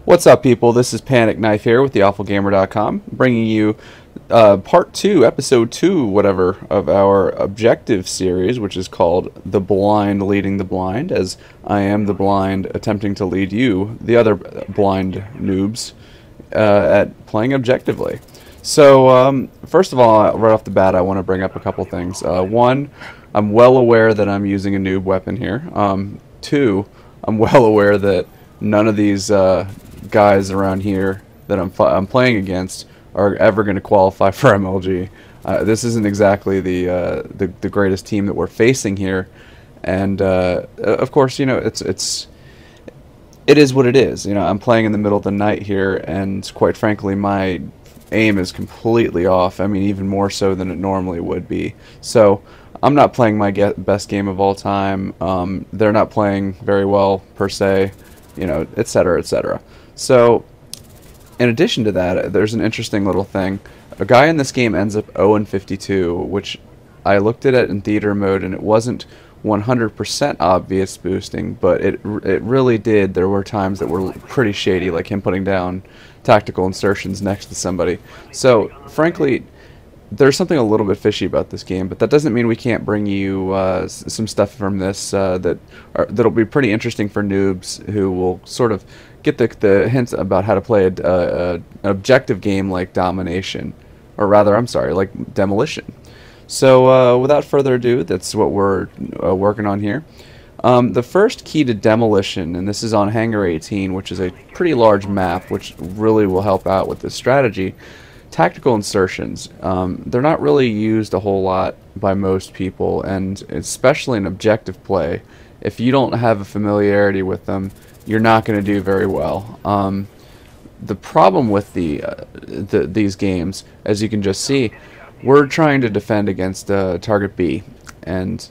What's up, people? This is Pan1cKnife here with theawfulgamer.com, bringing you part 2, episode 2, whatever, of our objective series, which is called The Blind Leading the Blind, as I am the blind attempting to lead you, the other blind noobs, at playing objectively. So, first of all, right off the bat, I want to bring up a couple things. One, I'm well aware that I'm using a noob weapon here. Two, I'm well aware that none of these guys around here that I'm playing against are ever going to qualify for MLG. This isn't exactly the greatest team that we're facing here, and of course, you know, it is what it is. You know, I'm playing in the middle of the night here, and quite frankly, my aim is completely off. I mean, even more so than it normally would be. So I'm not playing my best game of all time. They're not playing very well per se, you know, etc., etc. So, in addition to that, there's an interesting little thing. A guy in this game ends up 0-52, which I looked at it in theater mode, and it wasn't 100% obvious boosting, but it really did. There were times that were pretty shady, like him putting down tactical insertions next to somebody. So, frankly, there's something a little bit fishy about this game, but that doesn't mean we can't bring you some stuff from this that'll be pretty interesting for noobs who will sort of get the hints about how to play an objective game like Domination, or rather, I'm sorry, like Demolition. So without further ado, that's what we're working on here. The first key to Demolition, and this is on Hangar 18, which is a pretty large map, which really will help out with this strategy. Tactical insertions, they're not really used a whole lot by most people, and especially in objective play, if you don't have a familiarity with them, you're not going to do very well. The problem with these games, as you can just see, we're trying to defend against target B, and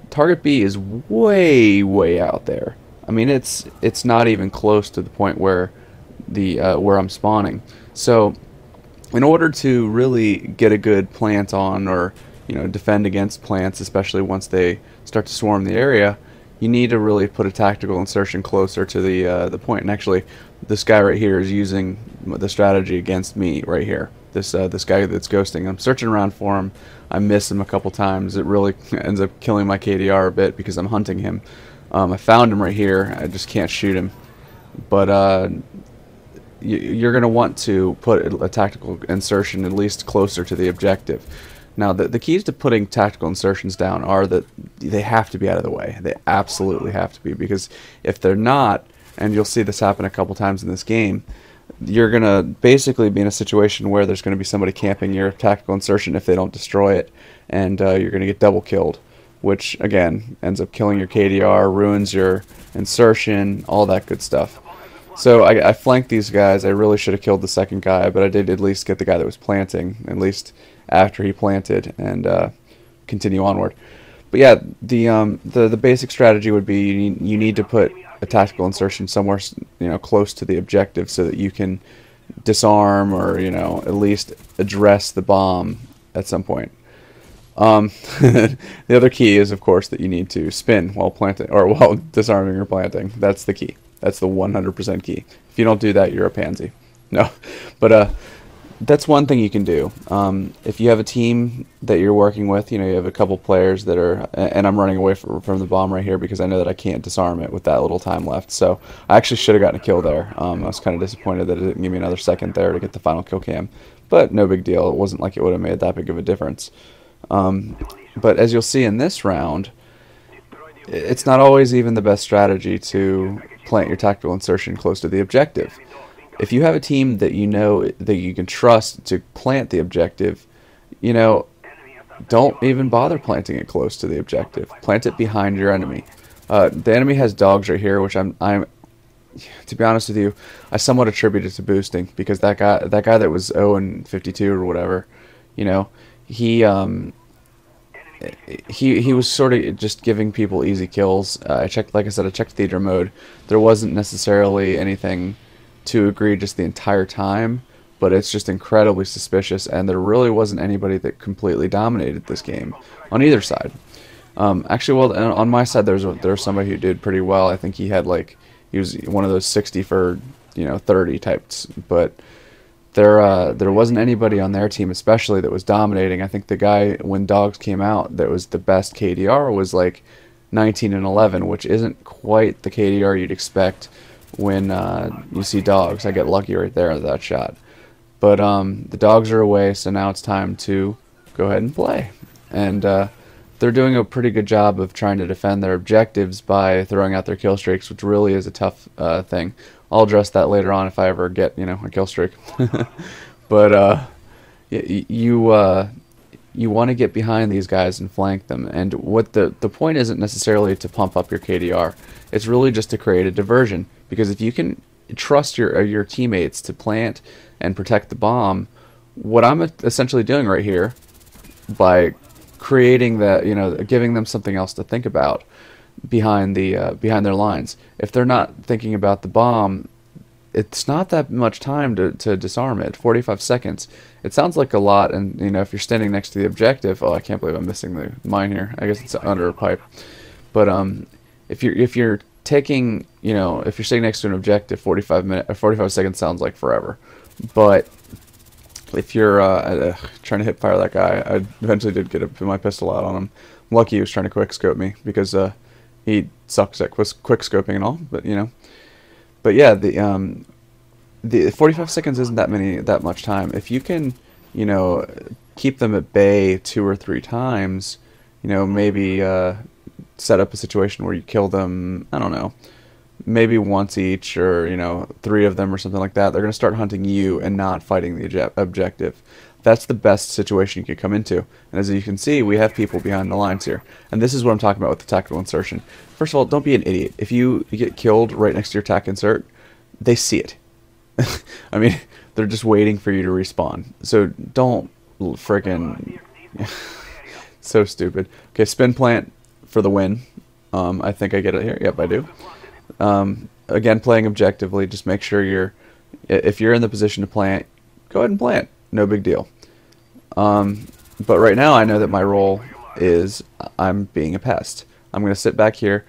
target B is way out there. I mean, it's not even close to the point where where I'm spawning. So in order to really get a good plant on, or you know, defend against plants, especially once they start to swarm the area, you need to really put a tactical insertion closer to the point. And actually, this guy right here is using the strategy against me right here. This guy that's ghosting. I'm searching around for him. I miss him a couple times. It really ends up killing my KDR a bit because I'm hunting him. I found him right here. I just can't shoot him. But you're going to want to put a tactical insertion at least closer to the objective. Now, the keys to putting tactical insertions down are that they have to be out of the way. They absolutely have to be, because if they're not, and you'll see this happen a couple times in this game, you're going to basically be in a situation where there's going to be somebody camping your tactical insertion if they don't destroy it, and you're going to get double killed, which, again, ends up killing your KDR, ruins your insertion, all that good stuff. So I flanked these guys. I really should have killed the second guy, but I did at least get the guy that was planting, at least after he planted, and continue onward. But yeah, the basic strategy would be you need to put a tactical insertion somewhere, you know, close to the objective, so that you can disarm, or you know, at least address the bomb at some point. The other key is, of course, that you need to spin while planting, or while disarming or planting. That's the key. That's the 100% key. If you don't do that, you're a pansy. No, but that's one thing you can do. If you have a team that you're working with, you know, you have a couple players that are, and I'm running away from the bomb right here because I know that I can't disarm it with that little time left. So I actually should have gotten a kill there. I was kind of disappointed that it didn't give me another second there to get the final kill cam, but no big deal. It wasn't like it would have made that big of a difference. But as you'll see in this round, it's not always even the best strategy to plant your tactical insertion close to the objective. If you have a team that you know that you can trust to plant the objective, you know, don't even bother planting it close to the objective. Plant it behind your enemy. The enemy has dogs right here, which I'm to be honest with you, I somewhat attribute it to boosting, because that guy that was 0-52 or whatever, you know, he was sort of just giving people easy kills. I checked, like I said, I checked theater mode. There wasn't necessarily anything too egregious the entire time, but it's just incredibly suspicious, and there really wasn't anybody that completely dominated this game on either side. Actually, well, on my side, there was somebody who did pretty well. I think he had, like, he was one of those 60 for 30 types, but there wasn't anybody on their team especially that was dominating. I think the guy when dogs came out that was the best KDR was like 19 and 11, which isn't quite the KDR you'd expect when you see dogs. I get lucky right there with that shot. But the dogs are away, so now it's time to go ahead and play. And they're doing a pretty good job of trying to defend their objectives by throwing out their kill streaks, which really is a tough thing. I'll address that later on if I ever get, a kill streak. But you want to get behind these guys and flank them. And what the point isn't necessarily to pump up your KDR. It's really just to create a diversion. Because if you can trust your teammates to plant and protect the bomb, what I'm essentially doing right here by creating that, giving them something else to think about behind their lines. If they're not thinking about the bomb, it's not that much time to disarm it. 45 seconds. It sounds like a lot, and if you're standing next to the objective, oh, I can't believe I'm missing the mine here. I guess it's under a pipe. But if you're taking, if you're sitting next to an objective, 45 seconds sounds like forever. But if you're trying to hip fire that guy, I eventually did get my pistol out on him. I'm lucky he was trying to quick scope me because he sucks at quick scoping and all. But yeah, the 45 seconds isn't that much time. If you can, keep them at bay 2 or 3 times, maybe set up a situation where you kill them, I don't know, maybe once each, or 3 of them or something like that. They're going to start hunting you and not fighting the objective. That's the best situation you could come into. And as you can see, we have people behind the lines here. And this is what I'm talking about with the tactical insertion. First of all, don't be an idiot. If you get killed right next to your tac insert, they see it. I mean, they're just waiting for you to respawn. So don't friggin' so stupid. Okay, spin plant for the win. I think I get it here. Yep, I do. Again, playing objectively, just make sure if you're in the position to plant, go ahead and plant. No big deal. But right now I know that my role is I'm being a pest. I'm going to sit back here.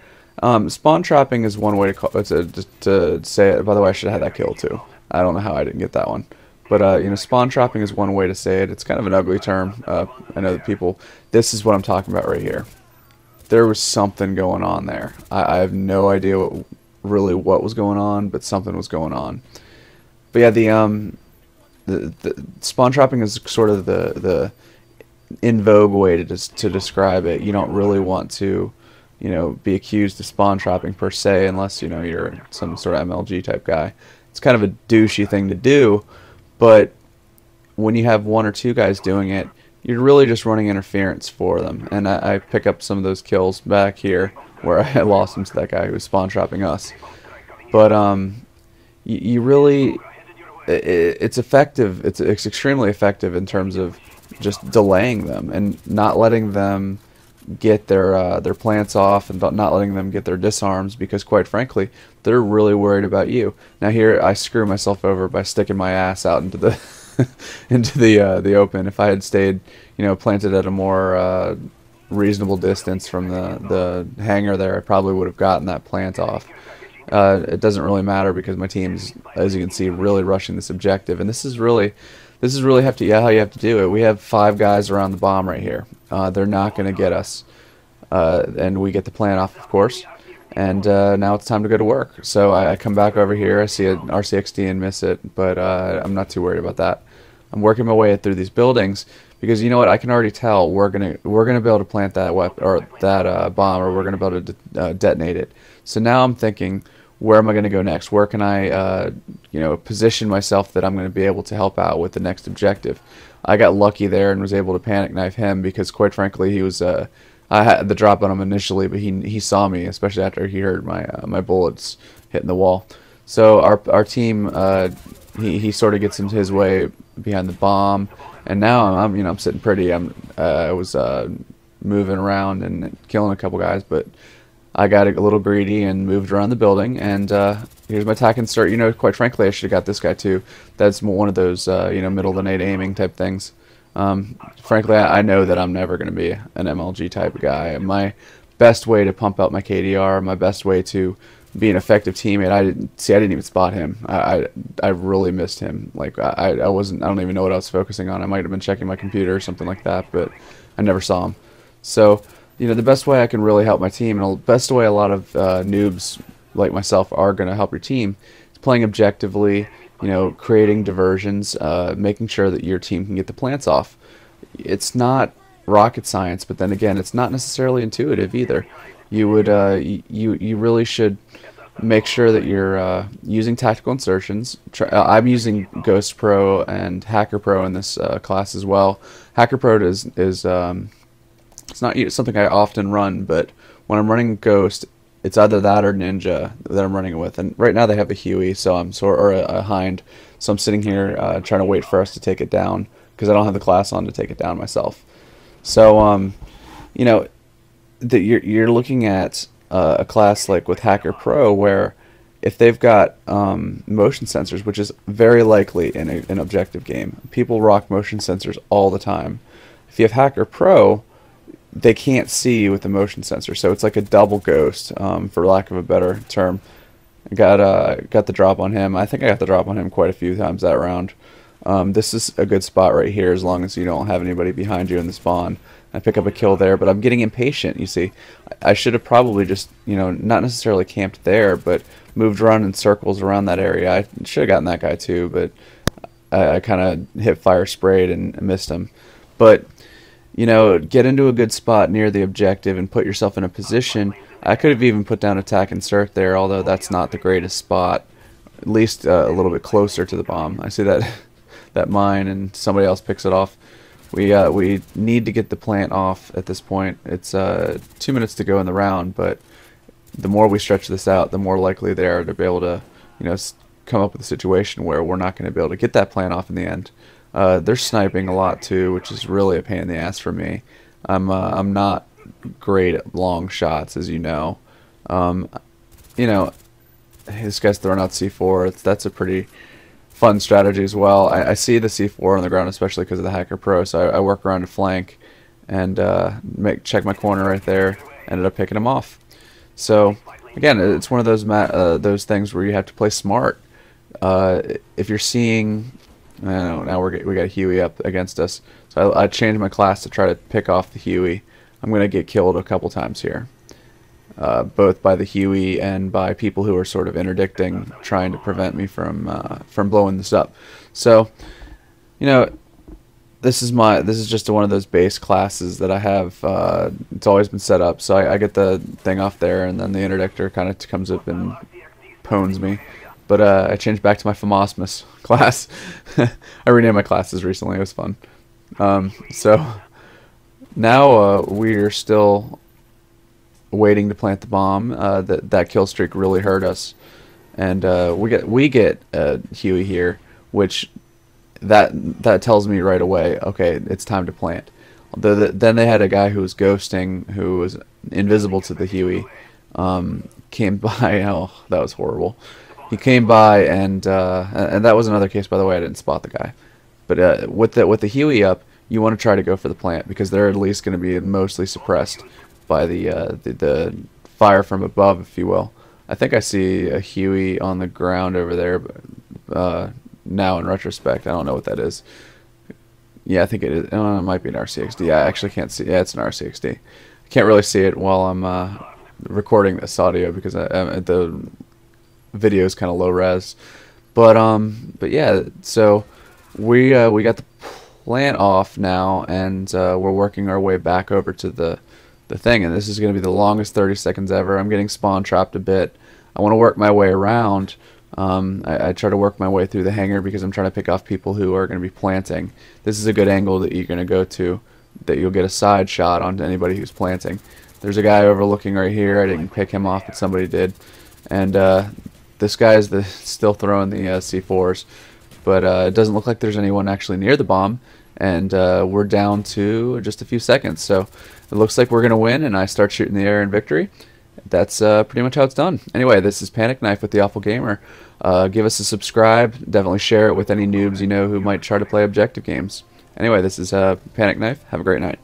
Spawn trapping is one way to say it. By the way, I should have had that kill too. I don't know how I didn't get that one. But spawn trapping is one way to say it. It's kind of an ugly term. I know that people. This is what I'm talking about right here. There was something going on there. I have no idea what was going on, but something was going on. But yeah, the spawn trapping is sort of the in vogue way to describe it. You don't really want to, be accused of spawn trapping per se, unless you're some sort of MLG type guy. It's kind of a douchey thing to do, but when you have 1 or 2 guys doing it, you're really just running interference for them. And I pick up some of those kills back here where I lost them to that guy who was spawn trapping us. But you really, it's effective. It's extremely effective in terms of just delaying them and not letting them get their plants off, and not letting them get their disarms, because quite frankly they're really worried about you. Now here I screw myself over by sticking my ass out into the into the open. If I had stayed planted at a more reasonable distance from the hangar there, I probably would have gotten that plant off. It doesn't really matter because my team's, as you can see, really rushing this objective, and this is really how you have to do it. We have 5 guys around the bomb right here. They're not going to get us, and we get the plant off, of course. And now it's time to go to work. So I come back over here. I see an RCXD and miss it, but I'm not too worried about that. I'm working my way through these buildings because you know what? I can already tell we're gonna be able to plant that weapon or that bomb, or we're gonna be able to detonate it. So now I'm thinking, where am I going to go next? Where can I, position myself that I'm going to be able to help out with the next objective? I got lucky there and was able to panic knife him because, quite frankly, he was. I had the drop on him initially, but he saw me, especially after he heard my bullets hitting the wall. So our team, he sort of gets into his way behind the bomb, and now I'm sitting pretty. I was moving around and killing a couple guys, but I got a little greedy and moved around the building, and here's my tack insert. Quite frankly, I should have got this guy too. That's one of those, middle of the night aiming type things. Frankly, I know that I'm never going to be an MLG type of guy. My best way to pump out my KDR, my best way to be an effective teammate. I didn't even spot him. I really missed him. Like I wasn't. I don't even know what I was focusing on. I might have been checking my computer or something like that, but I never saw him. So, you know, the best way I can really help my team, and the best way a lot of noobs like myself are going to help your team, is playing objectively. You know, creating diversions, making sure that your team can get the plants off. It's not rocket science, but then again, it's not necessarily intuitive either. You would you really should make sure that you're using tactical insertions. I'm using Ghost Pro and Hacker Pro in this class as well. Hacker Pro is it's not something I often run, but when I'm running Ghost, it's either that or Ninja that I'm running it with. And right now they have a Huey, so I'm or a Hind, so I'm sitting here trying to wait for us to take it down because I don't have the class on to take it down myself. So you know, that you're looking at a class like with Hacker Pro where if they've got motion sensors, which is very likely in an objective game, people rock motion sensors all the time. If you have Hacker Pro, they can't see you with the motion sensor, so it's like a double ghost, for lack of a better term. I got the drop on him. I think I got the drop on him quite a few times that round. This is a good spot right here as long as you don't have anybody behind you in the spawn. I pick up a kill there, but I'm getting impatient, you see. I should have probably just, you know, not necessarily camped there, but moved around in circles around that area. I should have gotten that guy too, but I kind of hip fire sprayed and missed him. But you know, get into a good spot near the objective and put yourself in a position. I could have even put down attack insert there, although that's not the greatest spot. At least a little bit closer to the bomb. I see that that mine, and somebody else picks it off. We need to get the plant off at this point. It's 2 minutes to go in the round, but the more we stretch this out, the more likely they are to be able to, you know, come up with a situation where we're not going to be able to get that plant off in the end. They're sniping a lot too, which is really a pain in the ass for me. I'm not great at long shots, as you know. You know, this guy's throwing out C4. That's a pretty fun strategy as well. I see the C4 on the ground, especially because of the Hacker Pro, so I work around to flank and check my corner right there. Ended up picking him off. So again, it's one of those things where you have to play smart. If you're seeing, I don't know, now we got a Huey up against us, so I changed my class to try to pick off the Huey. I'm gonna get killed a couple times here, both by the Huey and by people who are sort of interdicting, trying to prevent me from blowing this up. So, you know, this is just one of those base classes that I have. It's always been set up, so I get the thing off there, and then the interdictor kind of comes up and pones me. But I changed back to my Famosmus class. I renamed my classes recently. It was fun. So now we're still waiting to plant the bomb. That kill streak really hurt us, and we get Huey here, which that tells me right away, okay, it's time to plant. Then they had a guy who was ghosting, who was invisible to the Huey. Came by. Oh, that was horrible. He came by, and that was another case, by the way. I didn't spot the guy, but with the Huey up, you want to try to go for the plant because they're at least going to be mostly suppressed by the fire from above, if you will. I think I see a Huey on the ground over there, but now in retrospect, I don't know what that is. Yeah, I think it is. Oh, it might be an RCXD. I actually can't see. Yeah, it's an RCXD. I can't really see it while I'm recording this audio because the video is kind of low res. But yeah, so we got the plant off now, and we're working our way back over to the thing, and this is going to be the longest 30 seconds ever. I'm getting spawn trapped a bit. I want to work my way around. I try to work my way through the hangar because I'm trying to pick off people who are going to be planting. This is a good angle that you're going to go to, that you'll get a side shot on anybody who's planting. There's a guy overlooking right here. I didn't pick him off, but somebody did. And this guy is still throwing the C4s, but it doesn't look like there's anyone actually near the bomb, and we're down to just a few seconds. So it looks like we're going to win, and I start shooting the air in victory. That's pretty much how it's done. Anyway, this is Pan1cKnife with the Awful Gamer. Give us a subscribe. Definitely share it with any noobs you know who might try to play objective games. Anyway, this is Pan1cKnife. Have a great night.